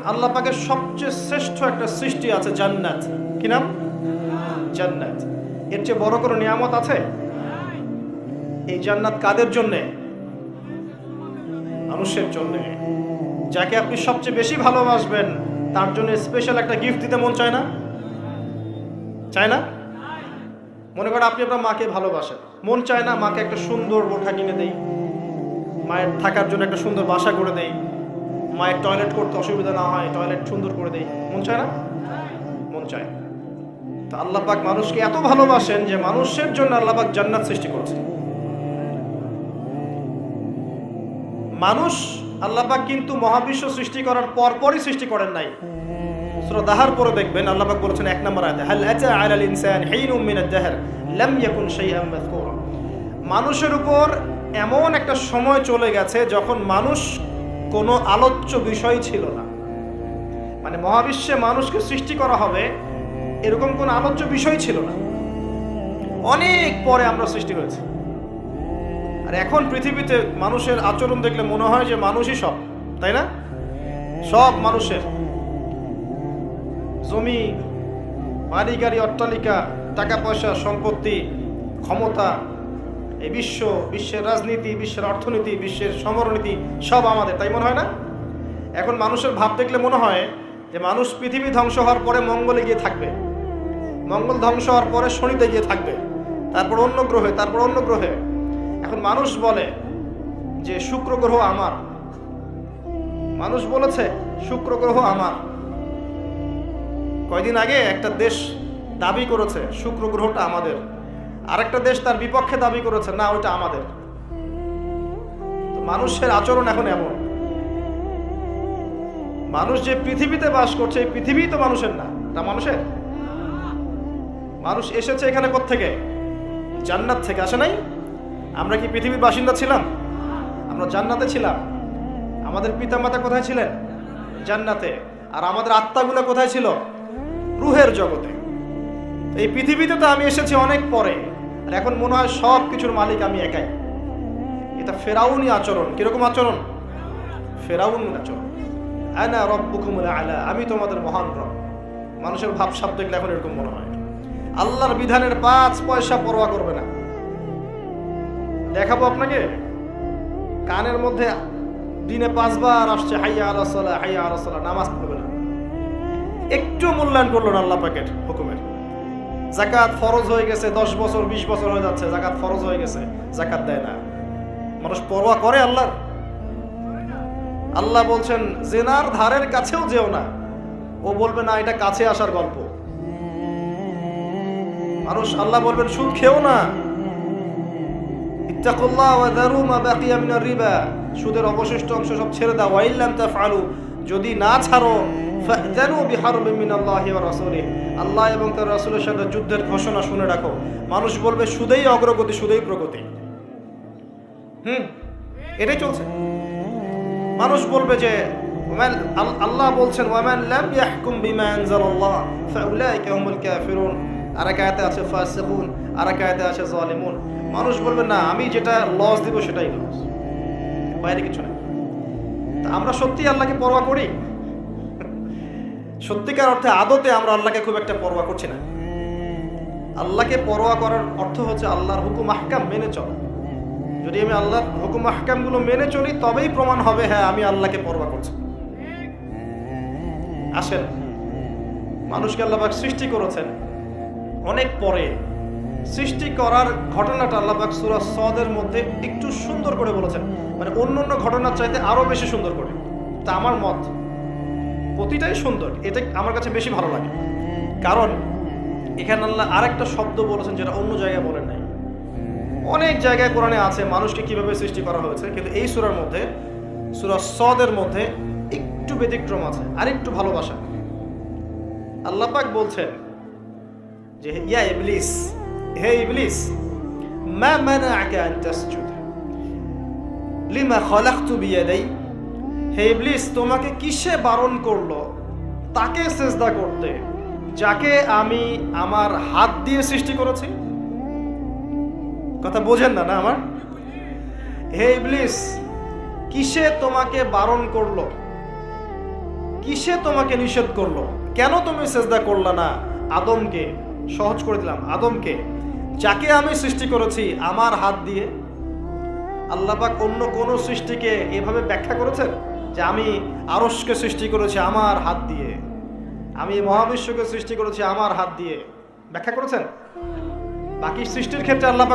আল্লাহ পাকের সবচেয়ে শ্রেষ্ঠ একটা সৃষ্টি আছে জান্নাত। কি নাম? জান্নাত। এর চেয়ে বড় কোনো নিয়ামত আছে? এই জান্নাত কাদের জন্যে? মানুষের জন্যে। যাকে আপনি সবচেয়ে বেশি ভালোবাসবেন তার জন্য স্পেশাল একটা গিফট দিতে মন চায় না? চায় না? মনে করেন আপনি আপনার মাকে ভালোবাসেন, মন চায় না মাকে একটা সুন্দর বোঠা কিনে দেই, মায়ের থাকার জন্য একটা সুন্দর বাসা করে দেই, মায়ের টয়লেট করতে অসুবিধা না হয় টয়লেট সুন্দর করে দেই, মন চায় না? মন চায়। তো আল্লাহ পাক মানুষকে এত ভালোবাসেন যে মানুষের জন্য আল্লাহ পাক জান্নাত সৃষ্টি করেছেন। মানুষ আল্লাহ পাক কিন্তু মহাবিশ্ব সৃষ্টি করার পরপরই সৃষ্টি করেন নাই। সূরা দাহর পরে দেখবেন আল্লাহ পাক বলেছেন 1 নম্বর আয়াতে, হাল আতা আলাল ইনসান হিনুম মিনাদ দাহর লাম ইয়াকুন শাইআন মাযকুরা। মানুষের উপর এমন একটা সময় চলে গেছে যখন মানুষ কোনো আলোচ্য বিষয় ছিল না। মানে মহাবিশ্বে মানুষকে সৃষ্টি করা হবে এরকম কোনো আলোচ্য বিষয় ছিল না। অনেক পরে আমরা সৃষ্টি হয়েছি। আর এখন পৃথিবীতে মানুষের আচরণ দেখলে মনে হয় যে মানুষই সব, তাই না? সব মানুষের জমি, বাড়ি গাড়ি, অট্টালিকা, টাকা পয়সা, সম্পত্তি, ক্ষমতা, এই বিশ্বের রাজনীতি, বিশ্বের অর্থনীতি, বিশ্বের সমরনীতি সব আমাদের, তাই মনে হয় না? এখন মানুষের ভাব দেখলে মনে হয় যে মানুষ পৃথিবী ধ্বংস হওয়ার পরে মঙ্গলে গিয়ে থাকবে, মঙ্গল ধ্বংস হওয়ার পরে শনিতে গিয়ে থাকবে, তারপর অন্য গ্রহে, তারপর অন্য গ্রহে। এখন মানুষ বলে যে শুক্র গ্রহ আমার, মানুষ বলেছে শুক্র গ্রহ আমার। কয়দিন আগে একটা দেশ দাবি করেছে শুক্র গ্রহটা আমাদের, আরেকটা দেশ তার বিপক্ষে দাবি করেছে না ওইটা আমাদের। তো মানুষের আচরণ এখন এমন। মানুষ যে পৃথিবীতে বাস করছে এই পৃথিবী তো মানুষের না, তা মানুষের। মানুষ এসেছে এখানে কোত্থেকে? জান্নাত থেকে, আসে নাই? আমরা কি পৃথিবীর বাসিন্দা ছিলাম? আমরা জান্নাতে ছিলাম। আমাদের পিতামাতা কোথায় ছিলেন? জান্নাতে। আর আমাদের আত্মাগুলো কোথায় ছিল? রুহের জগতে। এই পৃথিবীতে তো আমি এসেছি অনেক পরে, আর এখন মনে হয় সব কিছুর মালিক আমি একাই। এটা ফেরাউনি আচরণ। কিরকম আচরণ? ফেরাউনি আচরণ। আনা রব্বুকুমুল আলা, আমি তোমাদের মহান রব। মানুষের ভাবসাব দেখলে এখন এরকম মনে হয়। আল্লাহর বিধানের 5 পয়সা পরোয়া করবে না। দেখাবো আপনাকে, কানের মধ্যে দিনে 5 বার আসছে হাইয়া আলাস সালাহ, হাইয়া আলাস সালাহ, নামাজ পড়বে না। একটু মূল্যায়ন করলো না আল্লাহ পাকের হুকুমের। যাকাত ফরজ হয়ে গেছে, 10 বছর 20 বছর হয়ে যাচ্ছে, যাকাত ফরজ হয়ে গেছে, যাকাত দেয় না। মানুষ পরোয়া করে আল্লাহর? আল্লাহ বলছেন জেনার ধারের কাছেও যেও না, ও বলবে না এটা কাছে আসার গল্প। মানুষ আল্লাহ বলবেন সুদ খেও না, ইত্তাকুল্লাহ ওয়া যারু মা বাকিয়া মিনার রিবা, সুদের অবশিষ্ট অংশ সব ছেড়ে দাও। ওয়া ইল্লাম তাফআলু, যদি না ছাড়ো ফাযানু বিহারবিন মিনাল্লাহি ওয়া রাসূলিহি, আল্লাহ এবং তার রাসূলের সাথে যুদ্ধের ঘোষণা শুনে রাখো। মানুষ বলবে সুদেই অগ্রগতি, সুদেই প্রগতি। এটাই চলছে। মানুষ বলবে যে আল্লাহ বলছেন ওয়ামান লাম ইয়াহকুম বিমা আনজালাল্লাহ ফাউলাইকা হুমুল কাফিরুন, আর এক আয়াতে আছে ফাসিকুন, আর এক আয়াতে আছে জালিমুন। মানুষ বলবে না আমি যেটা লস দিব সেটাই লস, বাইরে কিছু না। তা আমরা সত্যি আল্লাহকে পরোয়া করি? সত্যিকার অর্থে আদতে আমরা আল্লাহকে খুব একটা পরোয়া করছি না। আল্লাহকে পরোয়া করার অর্থ হচ্ছে আল্লাহর হুকুম আহকাম মেনে চলা। যদি আমি আল্লাহর হুকুম আহকামগুলো মেনে চলি তবেই প্রমাণ হবে হ্যাঁ আমি আল্লাহকে পরোয়া করছি। আসেন, মানুষকে আল্লাহ পাক সৃষ্টি করেছেন অনেক পরে। সৃষ্টি করার ঘটনাটা আল্লাহ পাক সূরা সদের মধ্যে একটু সুন্দর করে বলেছেন, মানে অন্য অন্য ঘটনার চাইতে আরো বেশি সুন্দর করে। তা আমার মত প্রতিটাই সুন্দর, এটা আমার কাছে বেশি ভালো লাগে। কারণ এখানে আল্লাহ আরেকটা শব্দ বলেছেন যেটা অন্য জায়গায় বলেন নাই। অনেক জায়গায় কোরআনে আছে মানুষকে কিভাবে সৃষ্টি করা হয়েছে, কিন্তু এই সূরার মধ্যে, সূরা সদের মধ্যে একটু ব্যতিক্রম আছে, আরেকটু ভালোবাসা। আল্লাহ পাক বলছেন যে ইয়া ইবলিস, হে ইবলিস, মা মানাআকা আন তাসজুদ লিমা খালাকতু বিয়াদাই, হে ইবলিস তোমাকে কিসে বারণ করলো তাকে সিজদা করতে যাকে আমি আমার হাত দিয়ে সৃষ্টি করেছি? কথা বোঝেন না না আমার? হে ইবলিস কিসে তোমাকে বারণ করলো কিসে তোমাকে নিষেধ করলো? কেন তুমি সেজদা করলা না আদমকে? সহজ করে দিলাম, আদমকে, যাকে আমি সৃষ্টি করেছি আমার হাত দিয়ে। আল্লাহ পাক অন্য কোন সৃষ্টিকে এভাবে ব্যাখ্যা করেছেন যে আমি আরশকে সৃষ্টি করেছি আমার হাত দিয়ে, আমি মহাবিশ্বকে সৃষ্টি করেছি আমার হাত দিয়ে? ব্যাখ্যা করেছেন? বাকি সৃষ্টির ক্ষেত্রে আল্লাহ পাক